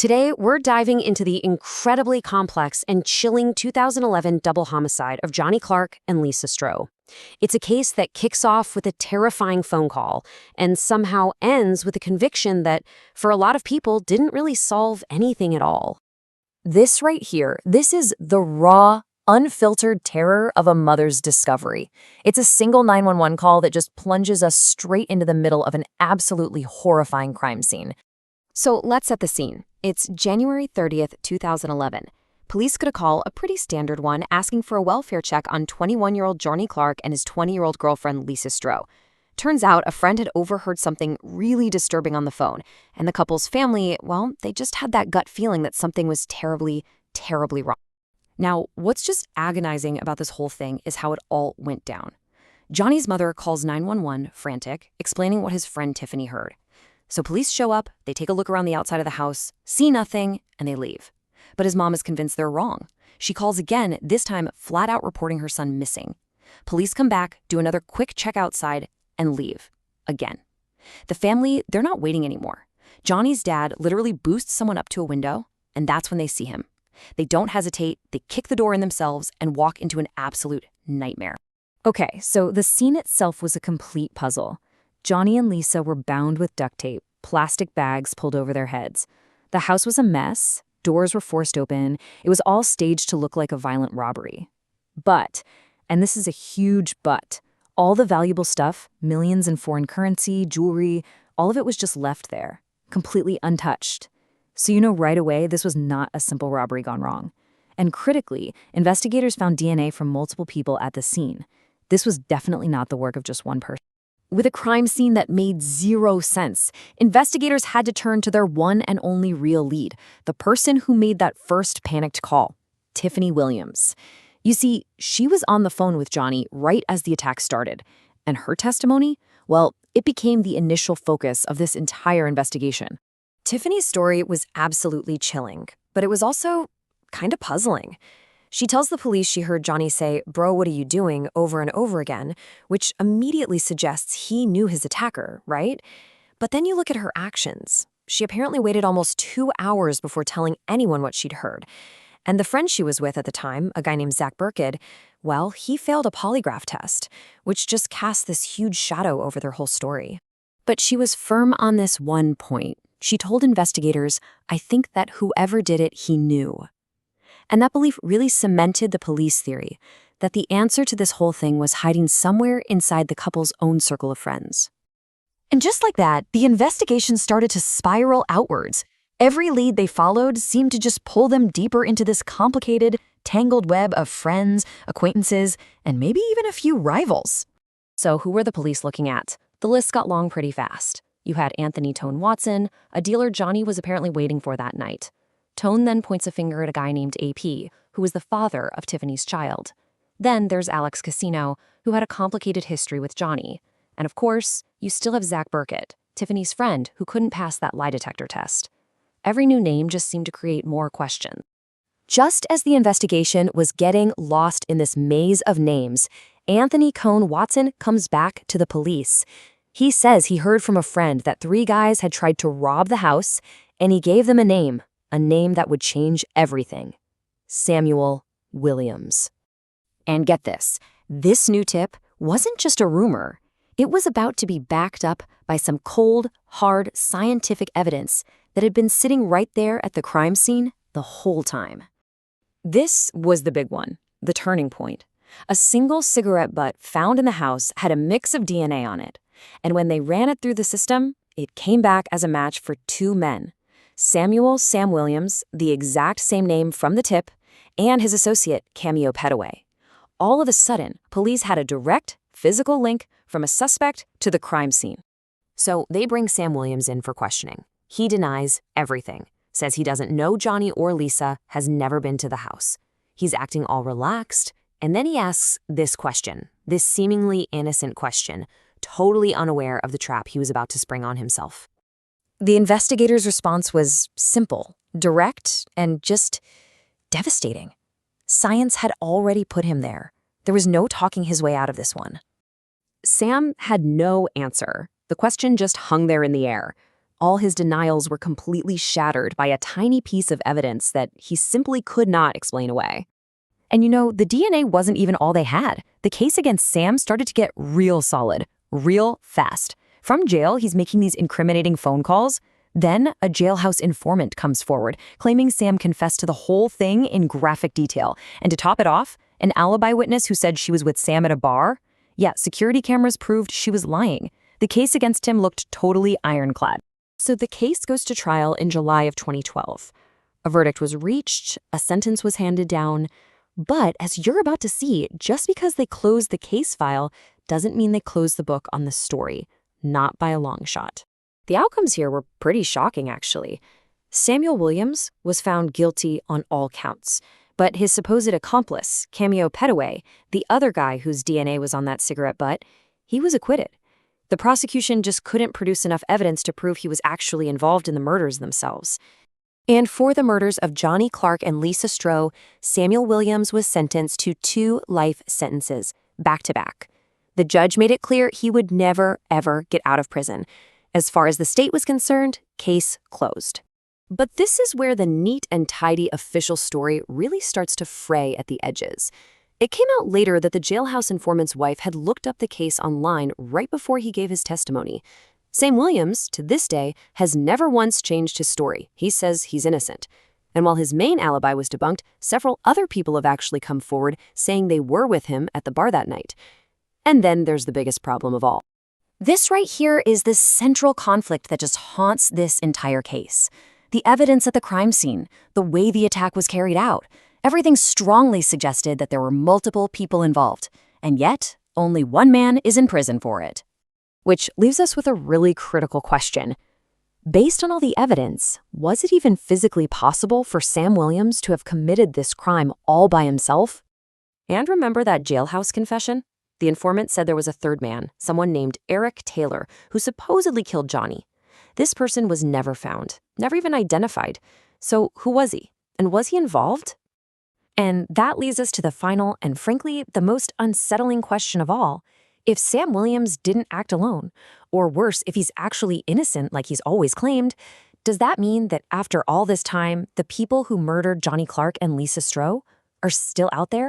Today, we're diving into the incredibly complex and chilling 2011 double homicide of Johnny Clark and Lisa Stroh. It's a case that kicks off with a terrifying phone call and somehow ends with a conviction that, for a lot of people, didn't really solve anything at all. This right here, this is the raw, unfiltered terror of a mother's discovery. It's a single 911 call that just plunges us straight into the middle of an absolutely horrifying crime scene. So let's set the scene. It's January 30th, 2011. Police get a call, a pretty standard one, asking for a welfare check on 21-year-old Johnny Clark and his 20-year-old girlfriend, Lisa Stroh. Turns out a friend had overheard something really disturbing on the phone, and the couple's family, well, they just had that gut feeling that something was terribly, terribly wrong. Now, what's just agonizing about this whole thing is how it all went down. Johnny's mother calls 911, frantic, explaining what his friend Tiffany heard. So police show up, they take a look around the outside of the house, see nothing, and they leave. But his mom is convinced they're wrong. She calls again, this time flat out reporting her son missing. Police come back, do another quick check outside, and leave. Again. The family, they're not waiting anymore. Johnny's dad literally boosts someone up to a window, and that's when they see him. They don't hesitate, they kick the door in themselves and walk into an absolute nightmare. Okay, so the scene itself was a complete puzzle. Johnny and Lisa were bound with duct tape, plastic bags pulled over their heads. The house was a mess, doors were forced open, it was all staged to look like a violent robbery. But, and this is a huge but, all the valuable stuff, millions in foreign currency, jewelry, all of it was just left there, completely untouched. So you know right away this was not a simple robbery gone wrong. And critically, investigators found DNA from multiple people at the scene. This was definitely not the work of just one person. With a crime scene that made zero sense, investigators had to turn to their one and only real lead, the person who made that first panicked call, Tiffany Williams. You see, she was on the phone with Johnny right as the attack started, and her testimony, well, it became the initial focus of this entire investigation. Tiffany's story was absolutely chilling, but it was also kind of puzzling. She tells the police she heard Johnny say, "Bro, what are you doing?" over and over again, which immediately suggests he knew his attacker, right? But then you look at her actions. She apparently waited almost 2 hours before telling anyone what she'd heard. And the friend she was with at the time, a guy named Zach Burkett, well, he failed a polygraph test, which just cast this huge shadow over their whole story. But she was firm on this one point. She told investigators, "I think that whoever did it, he knew." And that belief really cemented the police theory that the answer to this whole thing was hiding somewhere inside the couple's own circle of friends. And just like that, the investigation started to spiral outwards. Every lead they followed seemed to just pull them deeper into this complicated, tangled web of friends, acquaintances, and maybe even a few rivals. So who were the police looking at? The list got long pretty fast. You had Anthony Tone Watson, a dealer Johnny was apparently waiting for that night. Tone then points a finger at a guy named AP, who was the father of Tiffany's child. Then there's Alex Casino, who had a complicated history with Johnny. And of course, you still have Zach Burkett, Tiffany's friend, who couldn't pass that lie detector test. Every new name just seemed to create more questions. Just as the investigation was getting lost in this maze of names, Anthony Cone Watson comes back to the police. He says he heard from a friend that 3 guys had tried to rob the house, and he gave them a name that would change everything. Samuel Williams. And get this new tip wasn't just a rumor. It was about to be backed up by some cold, hard, scientific evidence that had been sitting right there at the crime scene the whole time. This was the big one, the turning point. A single cigarette butt found in the house had a mix of DNA on it, and when they ran it through the system, it came back as a match for 2 men. Samuel Sam Williams, the exact same name from the tip, and his associate, Cameo Petaway. All of a sudden, police had a direct, physical link from a suspect to the crime scene. So they bring Sam Williams in for questioning. He denies everything, says he doesn't know Johnny or Lisa, has never been to the house. He's acting all relaxed, and then he asks this question, this seemingly innocent question, totally unaware of the trap he was about to spring on himself. The investigator's response was simple, direct, and just devastating. Science had already put him there. There was no talking his way out of this one. Sam had no answer. The question just hung there in the air. All his denials were completely shattered by a tiny piece of evidence that he simply could not explain away. And the DNA wasn't even all they had. The case against Sam started to get real solid, real fast. From jail, he's making these incriminating phone calls. Then a jailhouse informant comes forward, claiming Sam confessed to the whole thing in graphic detail. And to top it off, an alibi witness who said she was with Sam at a bar? Yeah, security cameras proved she was lying. The case against him looked totally ironclad. So the case goes to trial in July of 2012. A verdict was reached, a sentence was handed down. But as you're about to see, just because they closed the case file doesn't mean they closed the book on the story. Not by a long shot. The outcomes here were pretty shocking, actually. Samuel Williams was found guilty on all counts, but his supposed accomplice, Cameo Petaway, the other guy whose DNA was on that cigarette butt, he was acquitted. The prosecution just couldn't produce enough evidence to prove he was actually involved in the murders themselves. And for the murders of Johnny Clark and Lisa Stroh, Samuel Williams was sentenced to 2 life sentences, back to back. The judge made it clear he would never, ever get out of prison. As far as the state was concerned, case closed. But this is where the neat and tidy official story really starts to fray at the edges. It came out later that the jailhouse informant's wife had looked up the case online right before he gave his testimony. Sam Williams, to this day, has never once changed his story. He says he's innocent. And while his main alibi was debunked, several other people have actually come forward saying they were with him at the bar that night. And then there's the biggest problem of all. This right here is the central conflict that just haunts this entire case. The evidence at the crime scene, the way the attack was carried out, everything strongly suggested that there were multiple people involved. And yet, only one man is in prison for it. Which leaves us with a really critical question. Based on all the evidence, was it even physically possible for Sam Williams to have committed this crime all by himself? And remember that jailhouse confession? The informant said there was a third man, someone named Eric Taylor, who supposedly killed Johnny. This person was never found, never even identified. So who was he? And was he involved? And that leads us to the final and frankly, the most unsettling question of all. If Sam Williams didn't act alone, or worse, if he's actually innocent like he's always claimed, does that mean that after all this time, the people who murdered Johnny Clark and Lisa Stroh are still out there?